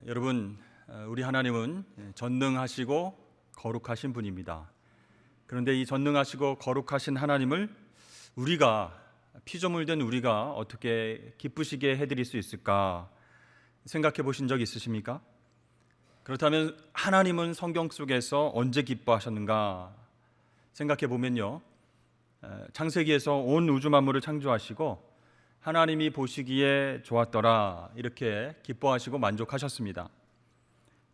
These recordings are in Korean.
여러분, 우리 하나님은 전능하시고 거룩하신 분입니다. 그런데 이 전능하시고 거룩하신 하나님을 우리가, 피조물된 우리가 어떻게 기쁘시게 해드릴 수 있을까 생각해 보신 적 있으십니까? 그렇다면 하나님은 성경 속에서 언제 기뻐하셨는가 생각해 보면요, 창세기에서 온 우주 만물을 창조하시고 하나님이 보시기에 좋았더라 이렇게 기뻐하시고 만족하셨습니다.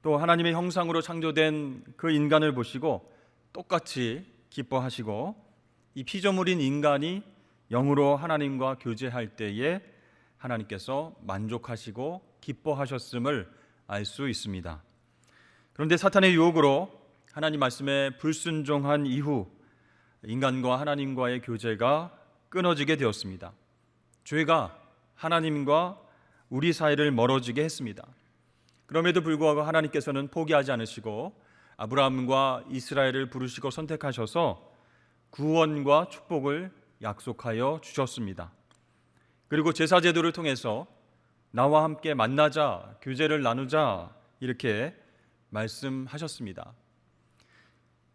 또 하나님의 형상으로 창조된 그 인간을 보시고 똑같이 기뻐하시고 이 피조물인 인간이 영으로 하나님과 교제할 때에 하나님께서 만족하시고 기뻐하셨음을 알 수 있습니다. 그런데 사탄의 유혹으로 하나님 말씀에 불순종한 이후 인간과 하나님과의 교제가 끊어지게 되었습니다. 죄가 하나님과 우리 사이를 멀어지게 했습니다. 그럼에도 불구하고 하나님께서는 포기하지 않으시고 아브라함과 이스라엘을 부르시고 선택하셔서 구원과 축복을 약속하여 주셨습니다. 그리고 제사제도를 통해서 나와 함께 만나자, 교제를 나누자 이렇게 말씀하셨습니다.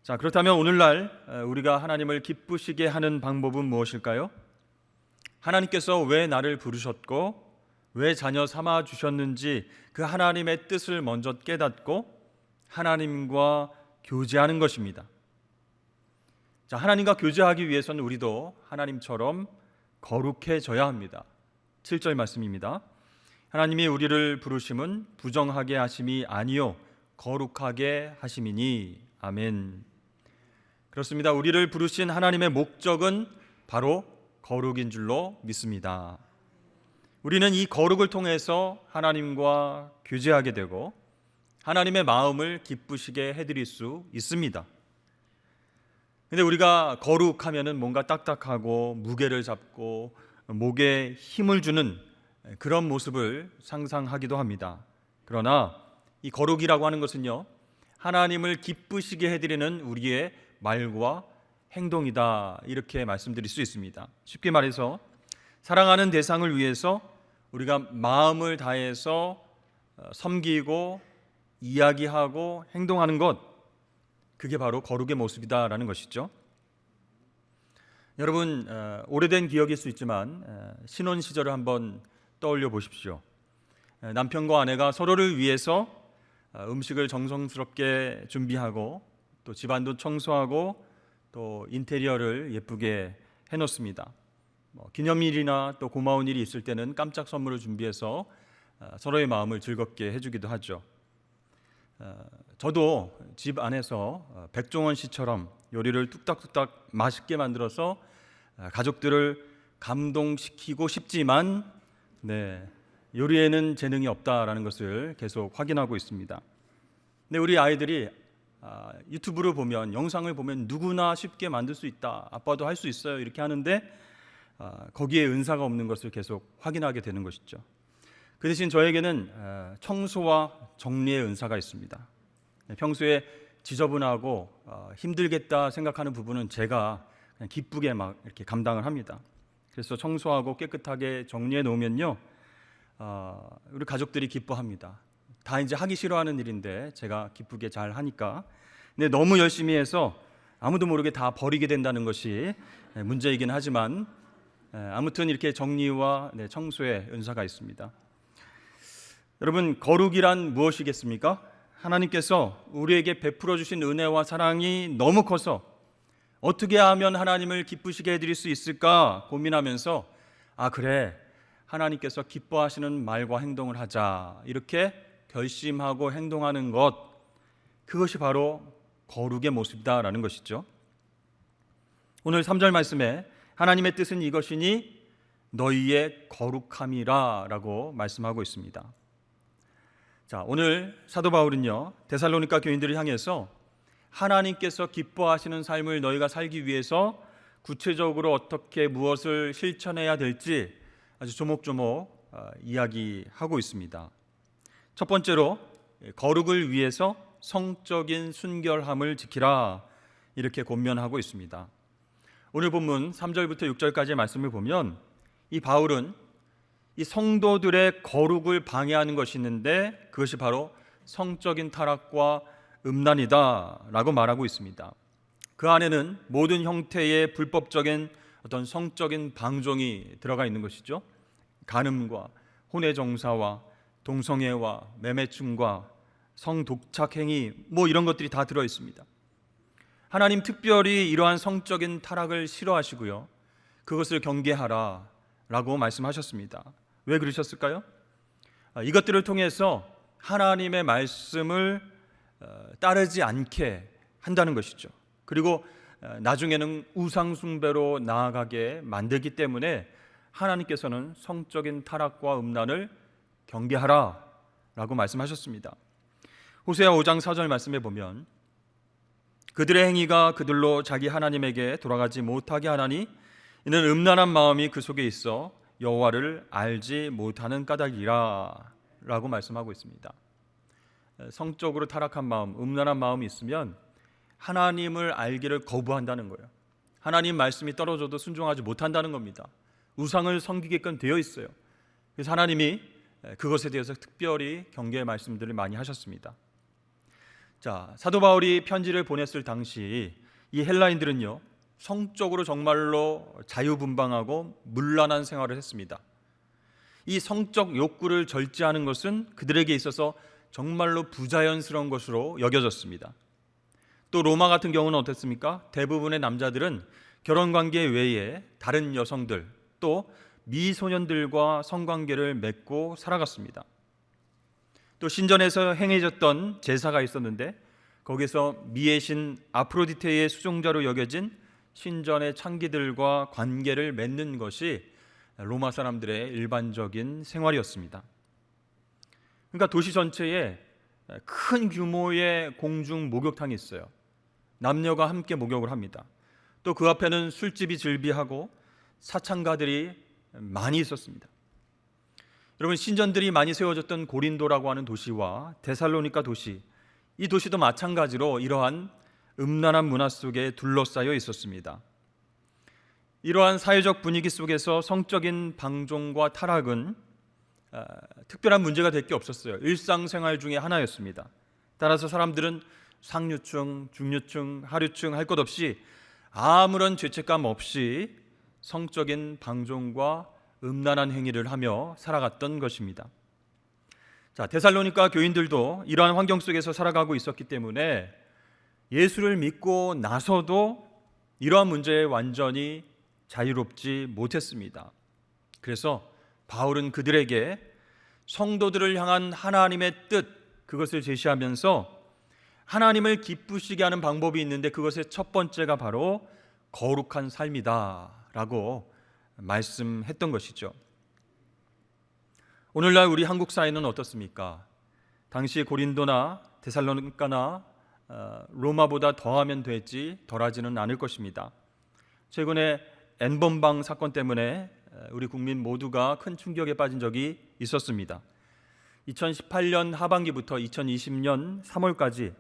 자, 그렇다면 오늘날 우리가 하나님을 기쁘시게 하는 방법은 무엇일까요? 하나님께서 왜 나를 부르셨고 왜 자녀 삼아 주셨는지 그 하나님의 뜻을 먼저 깨닫고 하나님과 교제하는 것입니다. 자, 하나님과 교제하기 위해서는 우리도 하나님처럼 거룩해져야 합니다. 7절 말씀입니다. 하나님이 우리를 부르심은 부정하게 하심이 아니요 거룩하게 하심이니. 아멘. 그렇습니다. 우리를 부르신 하나님의 목적은 바로 거룩인 줄로 믿습니다. 우리는 이 거룩을 통해서 하나님과 교제하게 되고 하나님의 마음을 기쁘시게 해드릴 수 있습니다. 근데 우리가 거룩하면은 뭔가 딱딱하고 무게를 잡고 목에 힘을 주는 그런 모습을 상상하기도 합니다. 그러나 이 거룩이라고 하는 것은요, 하나님을 기쁘시게 해드리는 우리의 말과 행동이다 이렇게 말씀드릴 수 있습니다. 쉽게 말해서 사랑하는 대상을 위해서 우리가 마음을 다해서 섬기고 이야기하고 행동하는 것, 그게 바로 거룩의 모습이다라는 것이죠. 여러분, 오래된 기억일 수 있지만 신혼 시절을 한번 떠올려 보십시오. 남편과 아내가 서로를 위해서 음식을 정성스럽게 준비하고 또 집안도 청소하고 또 인테리어를 예쁘게 해놓습니다. 기념일이나 또 고마운 일이 있을 때는 깜짝 선물을 준비해서 서로의 마음을 즐겁게 해주기도 하죠. 저도 집 안에서 백종원 씨처럼 요리를 뚝딱뚝딱 맛있게 만들어서 가족들을 감동시키고 싶지만 요리에는 재능이 없다라는 것을 계속 확인하고 있습니다. 근데 우리 아이들이 유튜브를 보면, 영상을 보면 누구나 쉽게 만들 수 있다, 아빠도 할 수 있어요 이렇게 하는데 거기에 은사가 없는 것을 계속 확인하게 되는 것이죠. 그 대신 저에게는 청소와 정리의 은사가 있습니다. 평소에 지저분하고 힘들겠다 생각하는 부분은 제가 그냥 기쁘게 막 이렇게 감당을 합니다. 그래서 청소하고 깨끗하게 정리해 놓으면요, 우리 가족들이 기뻐합니다. 다 이제 하기 싫어하는 일인데 제가 기쁘게 잘 하니까. 근데 너무 열심히 해서 아무도 모르게 다 버리게 된다는 것이 문제이긴 하지만 아무튼 이렇게 정리와 청소의 은사가 있습니다. 여러분, 거룩이란 무엇이겠습니까? 하나님께서 우리에게 베풀어 주신 은혜와 사랑이 너무 커서 어떻게 하면 하나님을 기쁘시게 해드릴 수 있을까 고민하면서 그래, 하나님께서 기뻐하시는 말과 행동을 하자 이렇게 결심하고 행동하는 것, 그것이 바로 거룩의 모습이다라는 것이죠. 오늘 3절 말씀에 하나님의 뜻은 이것이니 너희의 거룩함이라 라고 말씀하고 있습니다. 자, 오늘 사도 바울은요, 데살로니가 교인들을 향해서 하나님께서 기뻐하시는 삶을 너희가 살기 위해서 구체적으로 어떻게 무엇을 실천해야 될지 아주 조목조목 이야기하고 있습니다. 첫 번째로 거룩을 위해서 성적인 순결함을 지키라 이렇게 권면하고 있습니다. 오늘 본문 3절부터 6절까지의 말씀을 보면 이 바울은 이 성도들의 거룩을 방해하는 것이 있는데 그것이 바로 성적인 타락과 음란이다라고 말하고 있습니다. 그 안에는 모든 형태의 불법적인 어떤 성적인 방종이 들어가 있는 것이죠. 간음과 혼외 정사와 동성애와 매매충과 성독착 행위 이런 것들이 다 들어 있습니다. 하나님 특별히 이러한 성적인 타락을 싫어하시고요. 그것을 경계하라라고 말씀하셨습니다. 왜 그러셨을까요? 이것들을 통해서 하나님의 말씀을 따르지 않게 한다는 것이죠. 그리고 나중에는 우상 숭배로 나아가게 만들기 때문에 하나님께서는 성적인 타락과 음란을 경계하라라고 말씀하셨습니다. 호세아 5장 4절 말씀에 보면 그들의 행위가 그들로 자기 하나님에게 돌아가지 못하게 하나니 이는 음란한 마음이 그 속에 있어 여호와를 알지 못하는 까닭이라 라고 말씀하고 있습니다. 성적으로 타락한 마음, 음란한 마음이 있으면 하나님을 알기를 거부한다는 거예요. 하나님 말씀이 떨어져도 순종하지 못한다는 겁니다. 우상을 섬기게끔 되어 있어요. 그래서 하나님이 그것에 대해서 특별히 경계의 말씀들을 많이 하셨습니다. 자, 사도 바울이 편지를 보냈을 당시 이 헬라인들은요, 성적으로 정말로 자유분방하고 문란한 생활을 했습니다. 이 성적 욕구를 절제하는 것은 그들에게 있어서 정말로 부자연스러운 것으로 여겨졌습니다. 또 로마 같은 경우는 어땠습니까? 대부분의 남자들은 결혼관계 외에 다른 여성들 또 미소년들과 성관계를 맺고 살아갔습니다. 또 신전에서 행해졌던 제사가 있었는데 거기서 미의 신 아프로디테의 수종자로 여겨진 신전의 창기들과 관계를 맺는 것이 로마 사람들의 일반적인 생활이었습니다. 그러니까 도시 전체에 큰 규모의 공중 목욕탕이 있어요. 남녀가 함께 목욕을 합니다. 또 그 앞에는 술집이 즐비하고 사창가들이 많이 있었습니다. 여러분, 신전들이 많이 세워졌던 고린도라고 하는 도시와 데살로니가 도시, 이 도시도 마찬가지로 이러한 음란한 문화 속에 둘러싸여 있었습니다. 이러한 사회적 분위기 속에서 성적인 방종과 타락은 특별한 문제가 될 게 없었어요. 일상생활 중에 하나였습니다. 따라서 사람들은 상류층, 중류층, 하류층 할 것 없이 아무런 죄책감 없이 성적인 방종과 음란한 행위를 하며 살아갔던 것입니다. 자, 데살로니가 교인들도 이러한 환경 속에서 살아가고 있었기 때문에 예수를 믿고 나서도 이러한 문제에 완전히 자유롭지 못했습니다. 그래서 바울은 그들에게 성도들을 향한 하나님의 뜻, 그것을 제시하면서 하나님을 기쁘시게 하는 방법이 있는데 그것의 첫 번째가 바로 거룩한 삶이다 라고 말씀했던 것이죠. 오늘날 우리 한국 사회는 어떻습니까? 당시 고린도나 데살로니가나 로마보다 더하면 되지 덜하지는 않을 것입니다. 최근에 N번방 사건 때문에 우리 국민 모두가 큰 충격에 빠진 적이 있었습니다. 2018년 하반기부터 2020년 3월까지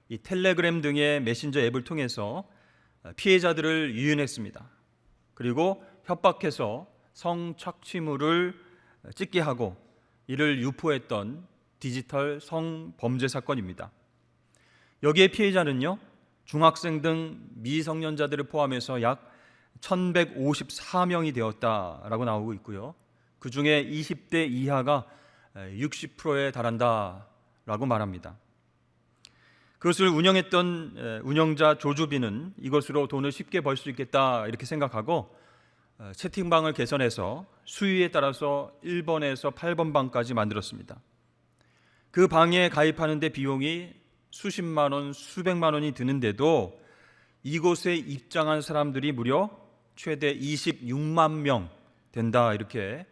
이 텔레그램 등의 메신저 앱을 통해서 피해자들을 유인했습니다. 그리고 협박해서 성착취물을 찍게 하고 이를 유포했던 디지털 성범죄 사건입니다. 여기에 피해자는요, 중학생 등 미성년자들을 포함해서 약 1154명이 되었다라고 나오고 있고요. 그 중에 20대 이하가 60%에 달한다라고 말합니다. 그것을 운영했던 운영자 조주빈은 이것으로 돈을 쉽게 벌 수 있겠다 이렇게 생각하고 채팅방을 개선해서 수위에 따라서 1번에서 8번 방까지 만들었습니다. 그 방에 가입하는 데 비용이 수십만 원, 수백만 원이 드는데도 이곳에 입장한 사람들이 무려 최대 26만 명 된다 이렇게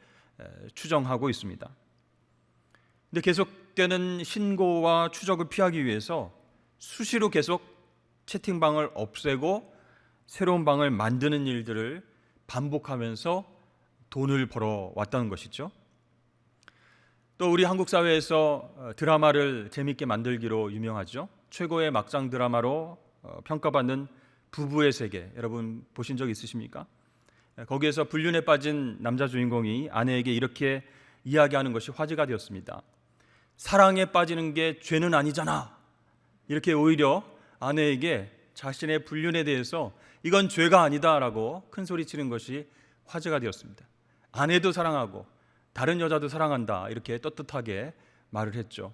추정하고 있습니다. 근데 계속되는 신고와 추적을 피하기 위해서 수시로 계속 채팅방을 없애고 새로운 방을 만드는 일들을 반복하면서 돈을 벌어왔다는 것이죠. 또 우리 한국 사회에서 드라마를 재미있게 만들기로 유명하죠. 최고의 막장 드라마로 평가받는 부부의 세계, 여러분 보신 적 있으십니까? 거기에서 불륜에 빠진 남자 주인공이 아내에게 이렇게 이야기하는 것이 화제가 되었습니다. 사랑에 빠지는 게 죄는 아니잖아. 이렇게 오히려 아내에게 자신의 불륜에 대해서 이건 죄가 아니다라고 큰 소리치는 것이 화제가 되었습니다. 아내도 사랑하고 다른 여자도 사랑한다 이렇게 떳떳하게 말을 했죠.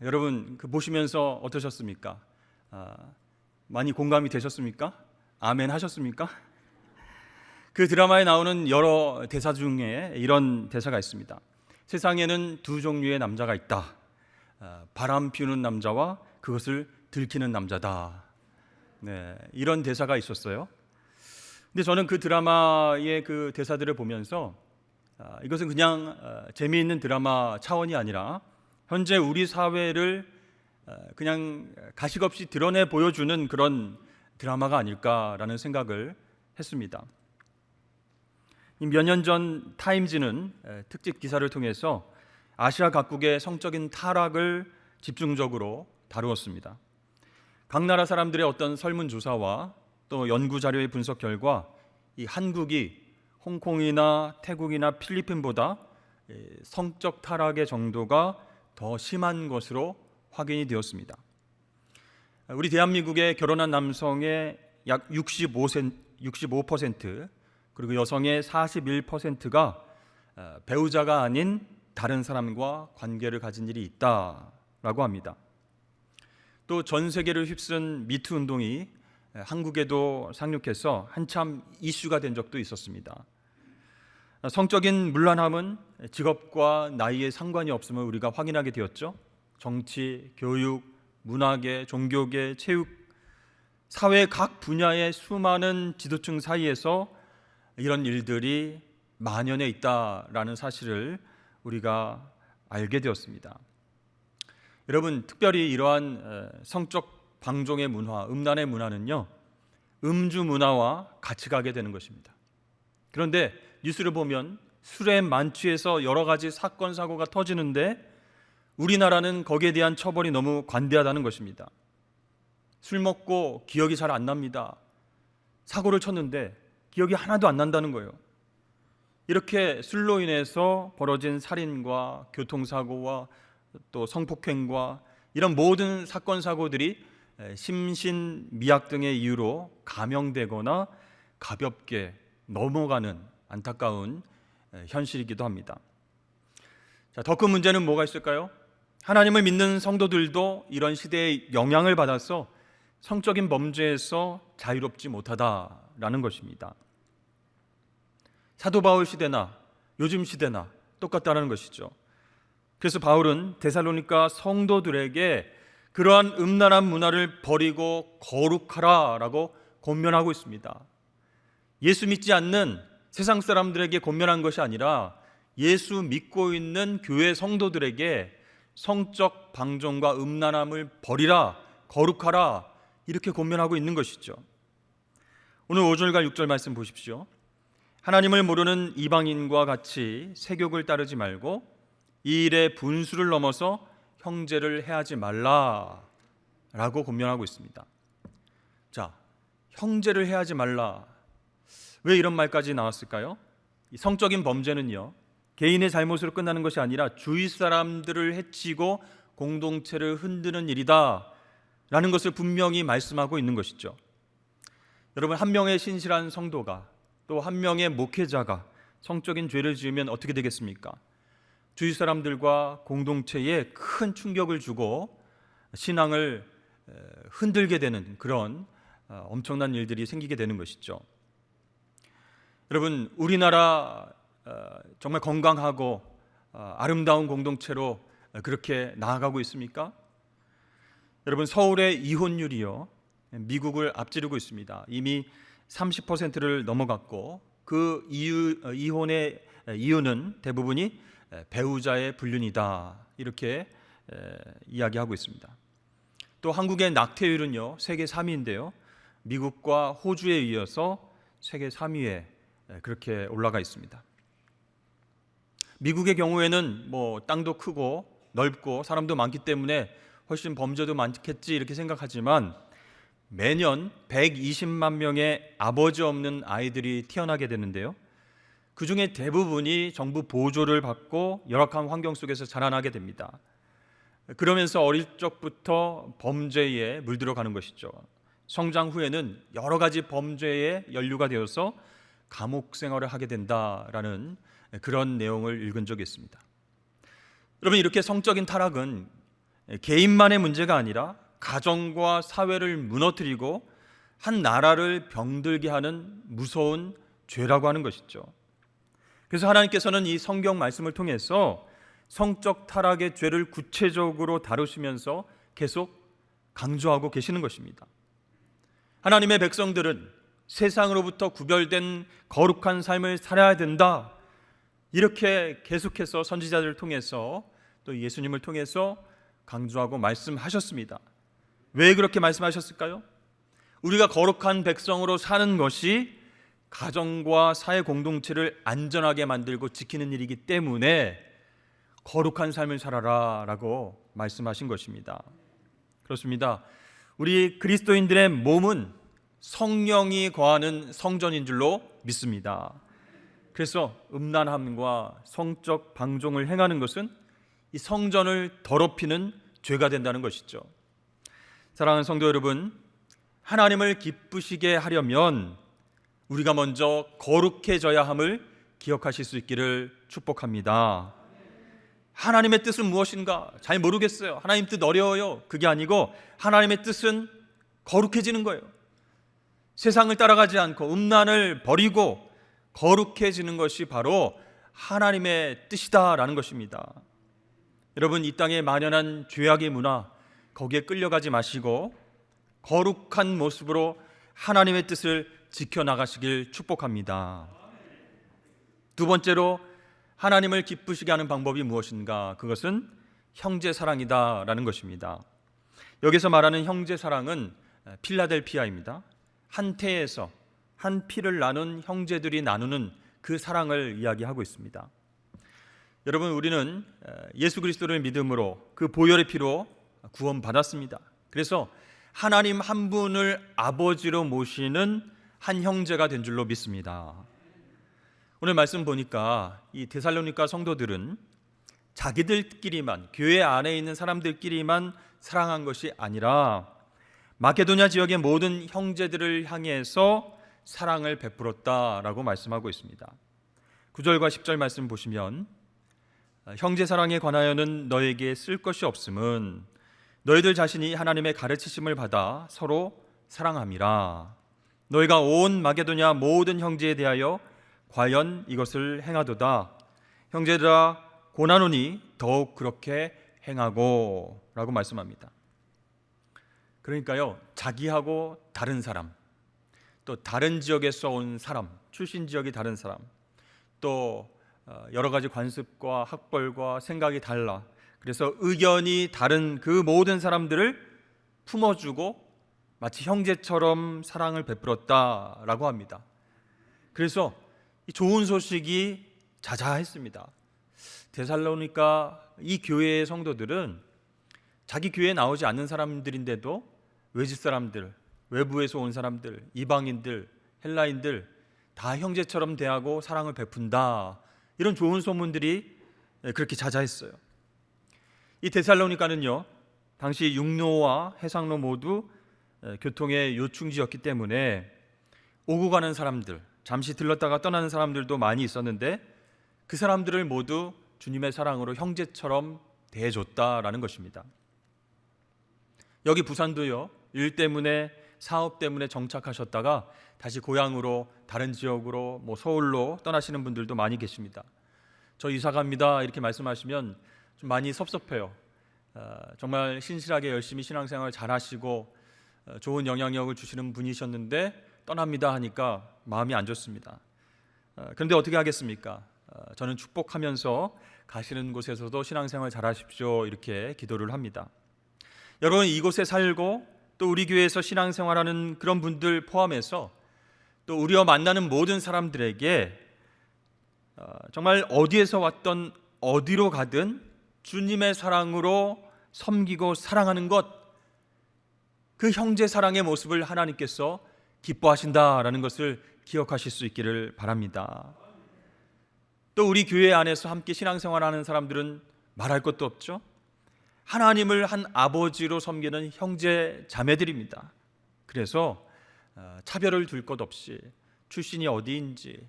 여러분 보시면서 어떠셨습니까? 많이 공감이 되셨습니까? 아멘 하셨습니까? 그 드라마에 나오는 여러 대사 중에 이런 대사가 있습니다. 세상에는 두 종류의 남자가 있다. 바람 피우는 남자와 그것을 들키는 남자다. 네, 이런 대사가 있었어요. 근데 저는 그 드라마의 그 대사들을 보면서 이것은 그냥 재미있는 드라마 차원이 아니라 현재 우리 사회를 그냥 가식 없이 드러내 보여주는 그런 드라마가 아닐까라는 생각을 했습니다. 몇 년 전 타임지는 특집 기사를 통해서 아시아 각국의 성적인 타락을 집중적으로 다루었습니다. 각 나라 사람들의 어떤 설문조사와 또 연구 자료의 분석 결과 이 한국이 홍콩이나 태국이나 필리핀보다 성적 타락의 정도가 더 심한 것으로 확인이 되었습니다. 우리 대한민국의 결혼한 남성의 약 65% 그리고 여성의 41%가 배우자가 아닌 다른 사람과 관계를 가진 일이 있다라고 합니다. 또 전 세계를 휩쓴 미투 운동이 한국에도 상륙해서 한참 이슈가 된 적도 있었습니다. 성적인 문란함은 직업과 나이에 상관이 없음을 우리가 확인하게 되었죠. 정치, 교육, 문화계, 종교계, 체육, 사회 각 분야의 수많은 지도층 사이에서 이런 일들이 만연해 있다라는 사실을 우리가 알게 되었습니다. 여러분, 특별히 이러한 성적 방종의 문화, 음란의 문화는요, 음주 문화와 같이 가게 되는 것입니다. 그런데 뉴스를 보면 술에 만취해서 여러 가지 사건 사고가 터지는데 우리나라는 거기에 대한 처벌이 너무 관대하다는 것입니다. 술 먹고 기억이 잘 안 납니다. 사고를 쳤는데 기억이 하나도 안 난다는 거예요. 이렇게 술로 인해서 벌어진 살인과 교통사고와 또 성폭행과 이런 모든 사건 사고들이 심신미약 등의 이유로 감형되거나 가볍게 넘어가는 안타까운 현실이기도 합니다. 더 큰 문제는 뭐가 있을까요? 하나님을 믿는 성도들도 이런 시대의 영향을 받아서 성적인 범죄에서 자유롭지 못하다라는 것입니다. 사도 바울 시대나 요즘 시대나 똑같다는 것이죠. 그래서 바울은 데살로니가 성도들에게 그러한 음란한 문화를 버리고 거룩하라라고 권면하고 있습니다. 예수 믿지 않는 세상 사람들에게 권면한 것이 아니라 예수 믿고 있는 교회 성도들에게 성적 방종과 음란함을 버리라, 거룩하라 이렇게 권면하고 있는 것이죠. 오늘 5절과 6절 말씀 보십시오. 하나님을 모르는 이방인과 같이 세욕을 따르지 말고 이 일의 분수를 넘어서 형제를 해하지 말라라고 권면하고 있습니다. 자, 형제를 해하지 말라. 왜 이런 말까지 나왔을까요? 이 성적인 범죄는요, 개인의 잘못으로 끝나는 것이 아니라 주위 사람들을 해치고 공동체를 흔드는 일이다 라는 것을 분명히 말씀하고 있는 것이죠. 여러분, 한 명의 신실한 성도가 또 한 명의 목회자가 성적인 죄를 지으면 어떻게 되겠습니까? 주위 사람들과 공동체에 큰 충격을 주고 신앙을 흔들게 되는 그런 엄청난 일들이 생기게 되는 것이죠. 여러분, 우리나라 정말 건강하고 아름다운 공동체로 그렇게 나아가고 있습니까? 여러분, 서울의 이혼율이요, 미국을 앞지르고 있습니다. 이미 30%를 넘어갔고 그 이혼의 이유는 대부분이 배우자의 불륜이다 이렇게 이야기하고 있습니다. 또 한국의 낙태율은요 세계 3위인데요 미국과 호주에 이어서 세계 3위에 그렇게 올라가 있습니다. 미국의 경우에는 뭐 땅도 크고 넓고 사람도 많기 때문에 훨씬 범죄도 많겠지 이렇게 생각하지만 매년 120만 명의 아버지 없는 아이들이 태어나게 되는데요. 그 중에 대부분이 정부 보조를 받고 열악한 환경 속에서 자라나게 됩니다. 그러면서 어릴 적부터 범죄에 물들어가는 것이죠. 성장 후에는 여러 가지 범죄에 연루가 되어서 감옥 생활을 하게 된다라는 그런 내용을 읽은 적이 있습니다. 여러분, 이렇게 성적인 타락은 개인만의 문제가 아니라 가정과 사회를 무너뜨리고 한 나라를 병들게 하는 무서운 죄라고 하는 것이죠. 그래서 하나님께서는 이 성경 말씀을 통해서 성적 타락의 죄를 구체적으로 다루시면서 계속 강조하고 계시는 것입니다. 하나님의 백성들은 세상으로부터 구별된 거룩한 삶을 살아야 된다, 이렇게 계속해서 선지자들을 통해서 또 예수님을 통해서 강조하고 말씀하셨습니다. 왜 그렇게 말씀하셨을까요? 우리가 거룩한 백성으로 사는 것이 가정과 사회 공동체를 안전하게 만들고 지키는 일이기 때문에 거룩한 삶을 살아라 라고 말씀하신 것입니다. 그렇습니다. 우리 그리스도인들의 몸은 성령이 거하는 성전인 줄로 믿습니다. 그래서 음란함과 성적 방종을 행하는 것은 이 성전을 더럽히는 죄가 된다는 것이죠. 사랑하는 성도 여러분, 하나님을 기쁘시게 하려면 우리가 먼저 거룩해져야 함을 기억하실 수 있기를 축복합니다. 하나님의 뜻은 무엇인가? 잘 모르겠어요. 하나님 뜻 어려워요. 그게 아니고 하나님의 뜻은 거룩해지는 거예요. 세상을 따라가지 않고 음란을 버리고 거룩해지는 것이 바로 하나님의 뜻이다라는 것입니다. 여러분, 이 땅에 만연한 죄악의 문화, 거기에 끌려가지 마시고 거룩한 모습으로 하나님의 뜻을 지켜나가시길 축복합니다. 두 번째로 하나님을 기쁘시게 하는 방법이 무엇인가? 그것은 형제 사랑이다라는 것입니다. 여기서 말하는 형제 사랑은 필라델피아입니다. 한 태에서 한 피를 나눈 형제들이 나누는 그 사랑을 이야기하고 있습니다. 여러분, 우리는 예수 그리스도를 믿음으로 그 보혈의 피로 구원받았습니다. 그래서 하나님 한 분을 아버지로 모시는 한 형제가 된 줄로 믿습니다. 오늘 말씀 보니까 이 데살로니가 성도들은 자기들끼리만, 교회 안에 있는 사람들끼리만 사랑한 것이 아니라 마케도냐 지역의 모든 형제들을 향해서 사랑을 베풀었다라고 말씀하고 있습니다. 9절과 10절 말씀 보시면, 형제 사랑에 관하여는 너에게 쓸 것이 없음은 너희들 자신이 하나님의 가르치심을 받아 서로 사랑함이라. 너희가 온 마게도냐 모든 형제에 대하여 과연 이것을 행하도다. 형제들아 고나노니 더욱 그렇게 행하고 라고 말씀합니다. 그러니까요, 자기하고 다른 사람, 또 다른 지역에서 온 사람, 출신 지역이 다른 사람, 또 여러 가지 관습과 학벌과 생각이 달라, 그래서 의견이 다른 그 모든 사람들을 품어주고 마치 형제처럼 사랑을 베풀었다라고 합니다. 그래서 이 좋은 소식이 자자했습니다. 데살로니가 이 교회의 성도들은 자기 교회에 나오지 않는 사람들인데도 외집 사람들, 외부에서 온 사람들, 이방인들, 헬라인들 다 형제처럼 대하고 사랑을 베푼다, 이런 좋은 소문들이 그렇게 자자했어요. 이 데살로니가는요, 당시 육로와 해상로 모두 교통의 요충지였기 때문에 오고 가는 사람들, 잠시 들렀다가 떠나는 사람들도 많이 있었는데 그 사람들을 모두 주님의 사랑으로 형제처럼 대해줬다라는 것입니다. 여기 부산도요, 일 때문에, 사업 때문에 정착하셨다가 다시 고향으로, 다른 지역으로, 서울로 떠나시는 분들도 많이 계십니다. 저 이사 갑니다 이렇게 말씀하시면 좀 많이 섭섭해요. 정말 신실하게 열심히 신앙생활 잘 하시고 좋은 영향력을 주시는 분이셨는데 떠납니다 하니까 마음이 안 좋습니다. 그런데 어떻게 하겠습니까? 저는 축복하면서 가시는 곳에서도 신앙생활 잘 하십시오 이렇게 기도를 합니다. 여러분, 이곳에 살고 또 우리 교회에서 신앙생활하는 그런 분들 포함해서 또 우리와 만나는 모든 사람들에게 정말 어디에서 왔던 어디로 가든 주님의 사랑으로 섬기고 사랑하는 것, 그 형제 사랑의 모습을 하나님께서 기뻐하신다라는 것을 기억하실 수 있기를 바랍니다. 또 우리 교회 안에서 함께 신앙생활하는 사람들은 말할 것도 없죠. 하나님을 한 아버지로 섬기는 형제 자매들입니다. 그래서 차별을 둘 것 없이 출신이 어디인지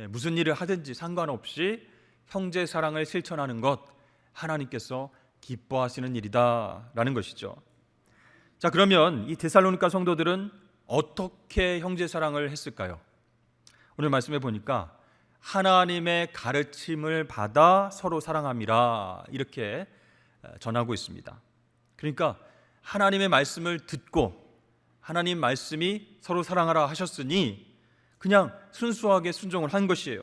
무슨 일을 하든지 상관없이 형제 사랑을 실천하는 것, 하나님께서 기뻐하시는 일이다라는 것이죠. 자, 그러면 이 데살로니가 성도들은 어떻게 형제 사랑을 했을까요? 오늘 말씀해 보니까 하나님의 가르침을 받아 서로 사랑함이라 이렇게 전하고 있습니다. 그러니까 하나님의 말씀을 듣고 하나님 말씀이 서로 사랑하라 하셨으니 그냥 순수하게 순종을 한 것이에요.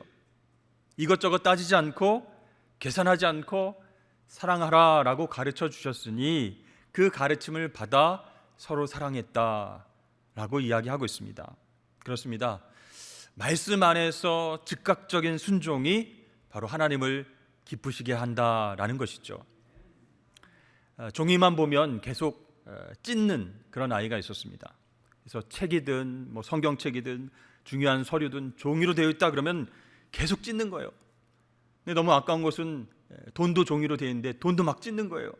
이것저것 따지지 않고 계산하지 않고 사랑하라라고 가르쳐 주셨으니 그 가르침을 받아 서로 사랑했다라고 이야기하고 있습니다. 그렇습니다. 말씀 안에서 즉각적인 순종이 바로 하나님을 기쁘시게 한다라는 것이죠. 종이만 보면 계속 찢는 그런 아이가 있었습니다. 그래서 책이든 성경책이든 중요한 서류든 종이로 되어 있다 그러면 계속 찢는 거예요. 근데 너무 아까운 것은 돈도 종이로 되어 있는데 돈도 막 찢는 거예요.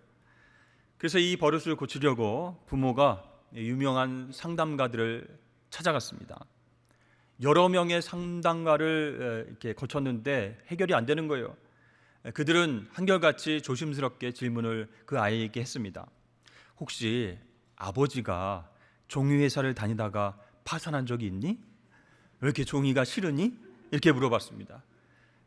그래서 이 버릇을 고치려고 부모가 유명한 상담가들을 찾아갔습니다. 여러 명의 상담가를 이렇게 거쳤는데 해결이 안 되는 거예요. 그들은 한결같이 조심스럽게 질문을 그 아이에게 했습니다. 혹시 아버지가 종이회사를 다니다가 파산한 적이 있니? 왜 이렇게 종이가 싫으니? 이렇게 물어봤습니다.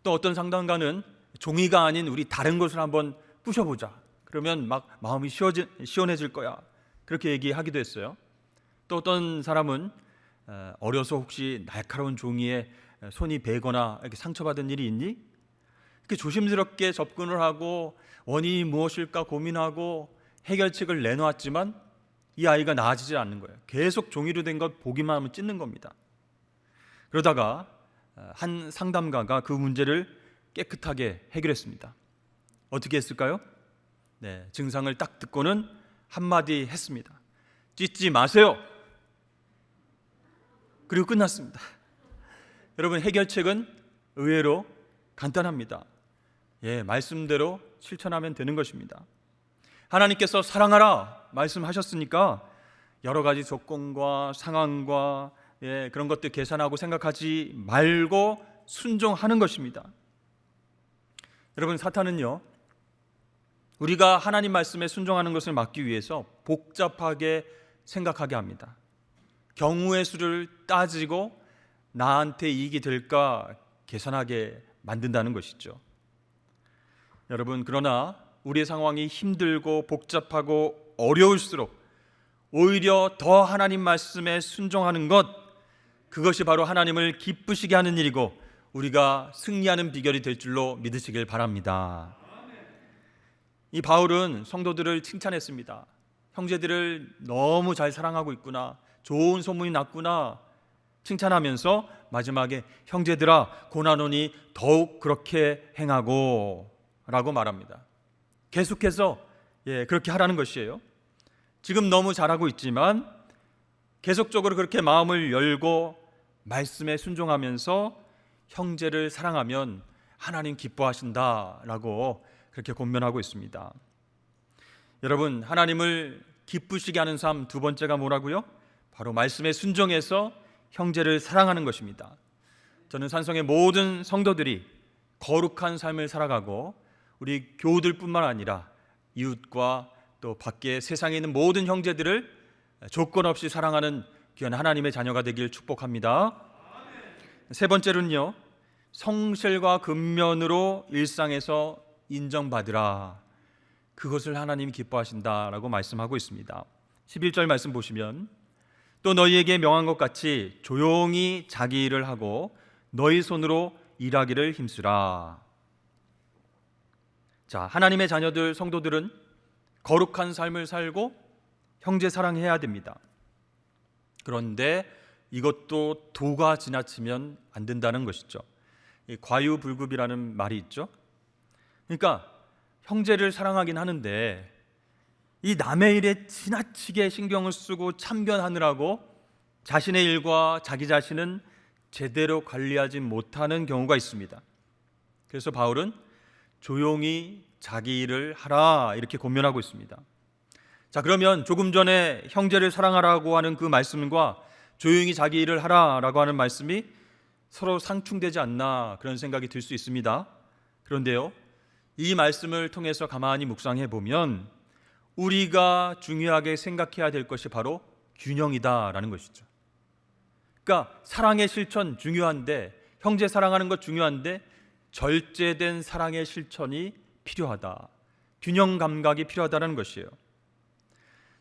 또 어떤 상담가는 종이가 아닌 우리 다른 것을 한번 부셔보자. 그러면 막 마음이 시원해질 거야. 그렇게 얘기하기도 했어요. 또 어떤 사람은 어려서 혹시 날카로운 종이에 손이 베거나 이렇게 상처받은 일이 있니? 이렇게 조심스럽게 접근을 하고 원인이 무엇일까 고민하고 해결책을 내놓았지만 이 아이가 나아지지 않는 거예요. 계속 종이로 된 것 보기만 하면 찢는 겁니다. 그러다가 한 상담가가 그 문제를 깨끗하게 해결했습니다. 어떻게 했을까요? 증상을 딱 듣고는 한마디 했습니다. 찢지 마세요. 그리고 끝났습니다. 여러분, 해결책은 의외로 간단합니다. 말씀대로 실천하면 되는 것입니다. 하나님께서 사랑하라 말씀하셨으니까 여러 가지 조건과 상황과 그런 것들 계산하고 생각하지 말고 순종하는 것입니다. 여러분, 사탄은요, 우리가 하나님 말씀에 순종하는 것을 막기 위해서 복잡하게 생각하게 합니다. 경우의 수를 따지고 나한테 이익이 될까 계산하게 만든다는 것이죠. 여러분, 그러나 우리의 상황이 힘들고 복잡하고 어려울수록 오히려 더 하나님 말씀에 순종하는 것, 그것이 바로 하나님을 기쁘시게 하는 일이고 우리가 승리하는 비결이 될 줄로 믿으시길 바랍니다. 이 바울은 성도들을 칭찬했습니다. 형제들을 너무 잘 사랑하고 있구나, 좋은 소문이 났구나 칭찬하면서 마지막에 형제들아 고난오니 더욱 그렇게 행하고 라고 말합니다. 계속해서 그렇게 하라는 것이에요. 지금 너무 잘하고 있지만 계속적으로 그렇게 마음을 열고 말씀에 순종하면서 형제를 사랑하면 하나님 기뻐하신다라고 그렇게 권면하고 있습니다. 여러분, 하나님을 기쁘시게 하는 삶 두 번째가 뭐라고요? 바로 말씀에 순종해서 형제를 사랑하는 것입니다. 저는 산성의 모든 성도들이 거룩한 삶을 살아가고 우리 교우들뿐만 아니라 이웃과 또 밖에 세상에 있는 모든 형제들을 조건 없이 사랑하는 귀한 하나님의 자녀가 되길 축복합니다. 세 번째로는요, 성실과 근면으로 일상에서 인정받으라. 그것을 하나님이 기뻐하신다라고 말씀하고 있습니다. 11절 말씀 보시면 또 너희에게 명한 것 같이 조용히 자기 일을 하고 너희 손으로 일하기를 힘쓰라. 자, 하나님의 자녀들, 성도들은 거룩한 삶을 살고 형제 사랑해야 됩니다. 그런데 이것도 도가 지나치면 안 된다는 것이죠. 과유불급이라는 말이 있죠. 그러니까 형제를 사랑하긴 하는데 이 남의 일에 지나치게 신경을 쓰고 참견하느라고 자신의 일과 자기 자신은 제대로 관리하지 못하는 경우가 있습니다. 그래서 바울은 조용히 자기 일을 하라 이렇게 권면하고 있습니다. 자, 그러면 조금 전에 형제를 사랑하라고 하는 그 말씀과 조용히 자기 일을 하라라고 하는 말씀이 서로 상충되지 않나 그런 생각이 들 수 있습니다. 그런데요, 이 말씀을 통해서 가만히 묵상해 보면 우리가 중요하게 생각해야 될 것이 바로 균형이다라는 것이죠. 그러니까 사랑의 실천 중요한데, 형제 사랑하는 것 중요한데 절제된 사랑의 실천이 필요하다. 균형 감각이 필요하다는 것이에요.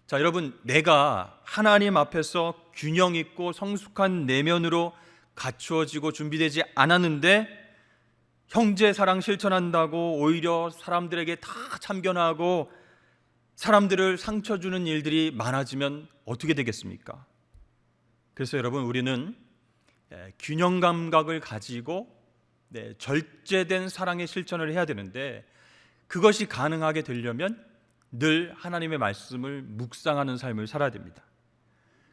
자, 여러분, 내가 하나님 앞에서 균형 있고 성숙한 내면으로 갖추어지고 준비되지 않았는데 형제 사랑 실천한다고 오히려 사람들에게 다 참견하고 사람들을 상처 주는 일들이 많아지면 어떻게 되겠습니까? 그래서 여러분, 우리는 균형 감각을 가지고 절제된 사랑의 실천을 해야 되는데, 그것이 가능하게 되려면 늘 하나님의 말씀을 묵상하는 삶을 살아야 됩니다.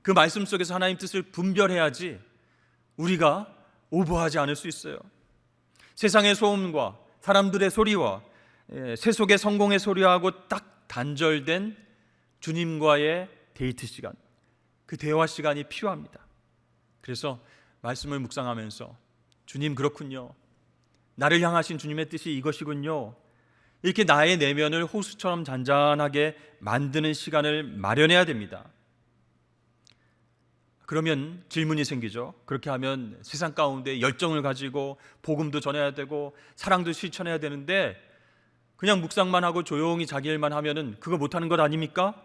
그 말씀 속에서 하나님 뜻을 분별해야지 우리가 오버하지 않을 수 있어요. 세상의 소음과 사람들의 소리와 세속의 성공의 소리하고 딱 단절된 주님과의 데이트 시간, 그 대화 시간이 필요합니다. 그래서 말씀을 묵상하면서 주님, 그렇군요, 나를 향하신 주님의 뜻이 이것이군요, 이렇게 나의 내면을 호수처럼 잔잔하게 만드는 시간을 마련해야 됩니다. 그러면 질문이 생기죠. 그렇게 하면 세상 가운데 열정을 가지고 복음도 전해야 되고 사랑도 실천해야 되는데 그냥 묵상만 하고 조용히 자기 일만 하면은 그거 못하는 것 아닙니까?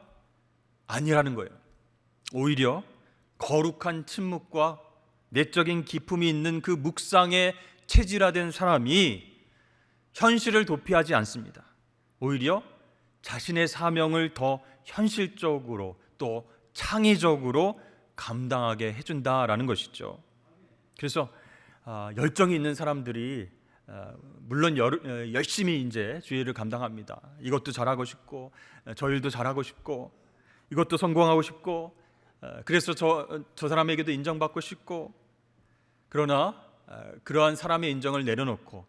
아니라는 거예요. 오히려 거룩한 침묵과 내적인 기품이 있는 그 묵상에 체질화된 사람이 현실을 도피하지 않습니다. 오히려 자신의 사명을 더 현실적으로 또 창의적으로 감당하게 해준다라는 것이죠. 그래서 열정이 있는 사람들이 물론 열심히 이제 주일을 감당합니다. 이것도 잘하고 싶고 저 일도 잘하고 싶고 이것도 성공하고 싶고 그래서 저 사람에게도 인정받고 싶고, 그러나 그러한 사람의 인정을 내려놓고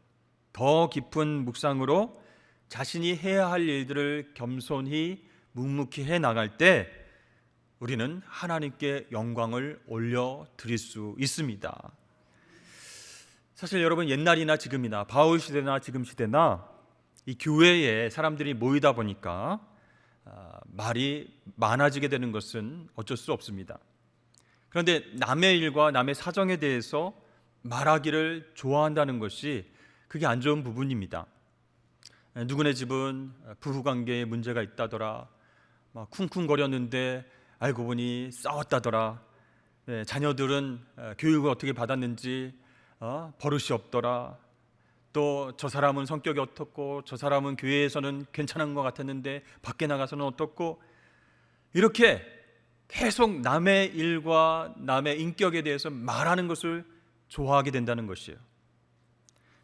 더 깊은 묵상으로 자신이 해야 할 일들을 겸손히 묵묵히 해 나갈 때 우리는 하나님께 영광을 올려드릴 수 있습니다. 사실 여러분, 옛날이나 지금이나 바울 시대나 지금 시대나 이 교회에 사람들이 모이다 보니까 말이 많아지게 되는 것은 어쩔 수 없습니다. 그런데 남의 일과 남의 사정에 대해서 말하기를 좋아한다는 것이 그게 안 좋은 부분입니다. 누구네 집은 부부관계에 문제가 있다더라, 막 쿵쿵거렸는데 알고 보니 싸웠다더라, 자녀들은 교육을 어떻게 받았는지 버릇이 없더라, 또 저 사람은 성격이 어떻고 저 사람은 교회에서는 괜찮은 것 같았는데 밖에 나가서는 어떻고, 이렇게 계속 남의 일과 남의 인격에 대해서 말하는 것을 좋아하게 된다는 것이에요.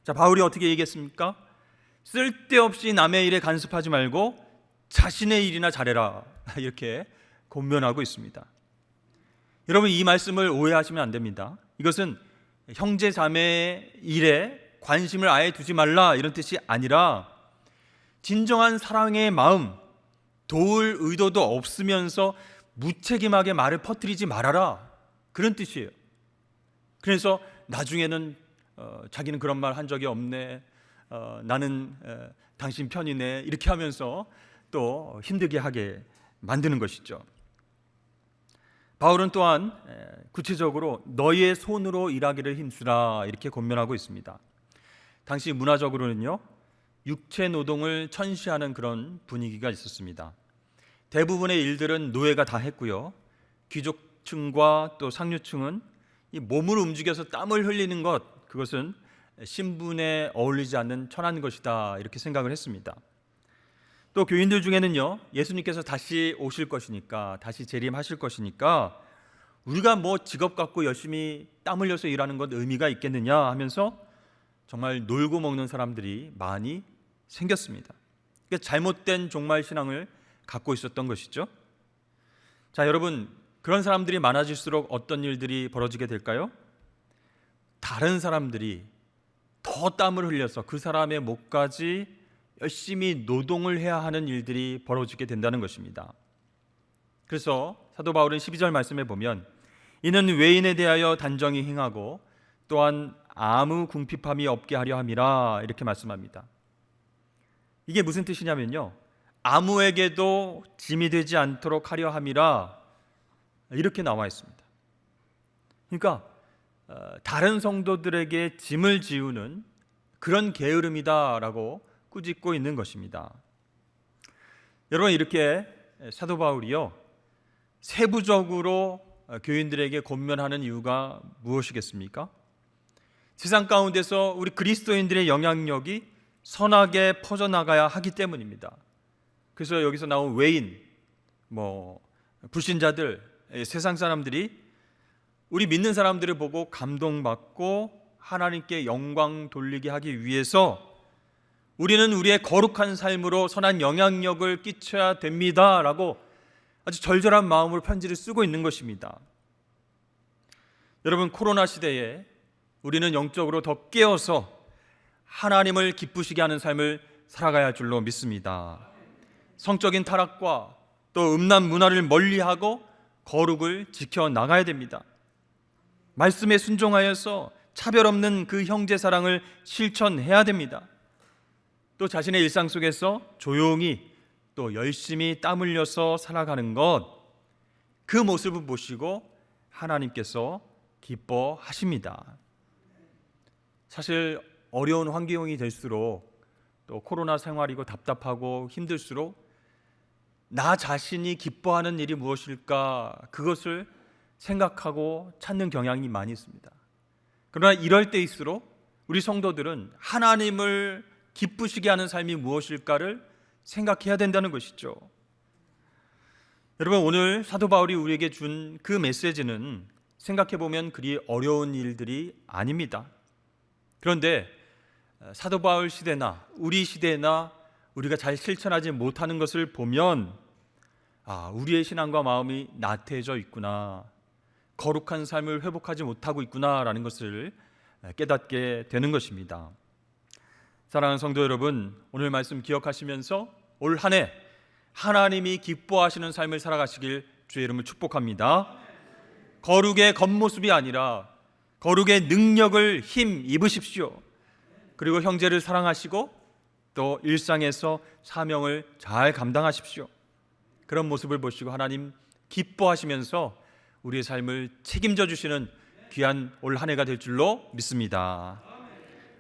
자, 바울이 어떻게 얘기했습니까? 쓸데없이 남의 일에 간섭하지 말고 자신의 일이나 잘해라, 이렇게 권면하고 있습니다. 여러분, 이 말씀을 오해하시면 안 됩니다. 이것은 형제 자매의 일에 관심을 아예 두지 말라 이런 뜻이 아니라 진정한 사랑의 마음, 도울 의도도 없으면서 무책임하게 말을 퍼뜨리지 말아라, 그런 뜻이에요. 그래서 나중에는 자기는 그런 말 한 적이 없네, 나는 당신 편이네, 이렇게 하면서 또 힘들게 하게 만드는 것이죠. 바울은 또한 구체적으로 너희의 손으로 일하기를 힘쓰라 이렇게 권면하고 있습니다. 당시 문화적으로는요, 육체 노동을 천시하는 그런 분위기가 있었습니다. 대부분의 일들은 노예가 다 했고요, 귀족층과 또 상류층은 이 몸을 움직여서 땀을 흘리는 것, 그것은 신분에 어울리지 않는 천한 것이다 이렇게 생각을 했습니다. 또 교인들 중에는요, 예수님께서 다시 오실 것이니까, 다시 재림하실 것이니까 우리가 뭐 직업 갖고 열심히 땀 흘려서 일하는 것 의미가 있겠느냐 하면서 정말 놀고 먹는 사람들이 많이 생겼습니다. 그러니까 잘못된 종말 신앙을 갖고 있었던 것이죠. 자, 여러분, 그런 사람들이 많아질수록 어떤 일들이 벌어지게 될까요? 다른 사람들이 더 땀을 흘려서 그 사람의 목까지 열심히 노동을 해야 하는 일들이 벌어지게 된다는 것입니다. 그래서 사도 바울은 12절 말씀에 보면 이는 외인에 대하여 단정히 행하고 또한 아무 궁핍함이 없게 하려 함이라 이렇게 말씀합니다. 이게 무슨 뜻이냐면요, 아무에게도 짐이 되지 않도록 하려 함이라 이렇게 나와 있습니다. 그러니까 다른 성도들에게 짐을 지우는 그런 게으름이다라고 꾸짖고 있는 것입니다. 여러분, 이렇게 사도 바울이요 세부적으로 교인들에게 권면하는 이유가 무엇이겠습니까? 세상 가운데서 우리 그리스도인들의 영향력이 선하게 퍼져나가야 하기 때문입니다. 그래서 여기서 나온 외인, 불신자들, 세상 사람들이 우리 믿는 사람들을 보고 감동받고 하나님께 영광 돌리게 하기 위해서 우리는 우리의 거룩한 삶으로 선한 영향력을 끼쳐야 됩니다라고 아주 절절한 마음으로 편지를 쓰고 있는 것입니다. 여러분, 코로나 시대에 우리는 영적으로 더 깨어서 하나님을 기쁘시게 하는 삶을 살아가야 할 줄로 믿습니다. 성적인 타락과 또 음란 문화를 멀리하고 거룩을 지켜나가야 됩니다. 말씀에 순종하여서 차별 없는 그 형제 사랑을 실천해야 됩니다. 또 자신의 일상 속에서 조용히 또 열심히 땀 흘려서 살아가는 것, 그 모습을 보시고 하나님께서 기뻐하십니다. 사실 어려운 환경이 될수록 또 코로나 생활이고 답답하고 힘들수록 나 자신이 기뻐하는 일이 무엇일까, 그것을 생각하고 찾는 경향이 많이 있습니다. 그러나 이럴 때일수록 우리 성도들은 하나님을 기쁘시게 하는 삶이 무엇일까를 생각해야 된다는 것이죠. 여러분, 오늘 사도 바울이 우리에게 준 그 메시지는 생각해보면 그리 어려운 일들이 아닙니다. 그런데 사도 바울 시대나 우리 시대나 우리가 잘 실천하지 못하는 것을 보면 우리의 신앙과 마음이 나태해져 있구나, 거룩한 삶을 회복하지 못하고 있구나라는 것을 깨닫게 되는 것입니다. 사랑하는 성도 여러분, 오늘 말씀 기억하시면서 올 한 해 하나님이 기뻐하시는 삶을 살아가시길 주의 이름을 축복합니다. 거룩의 겉모습이 아니라 거룩의 능력을 힘 입으십시오. 그리고 형제를 사랑하시고 또 일상에서 사명을 잘 감당하십시오. 그런 모습을 보시고 하나님 기뻐하시면서 우리의 삶을 책임져 주시는 귀한 올 한 해가 될 줄로 믿습니다.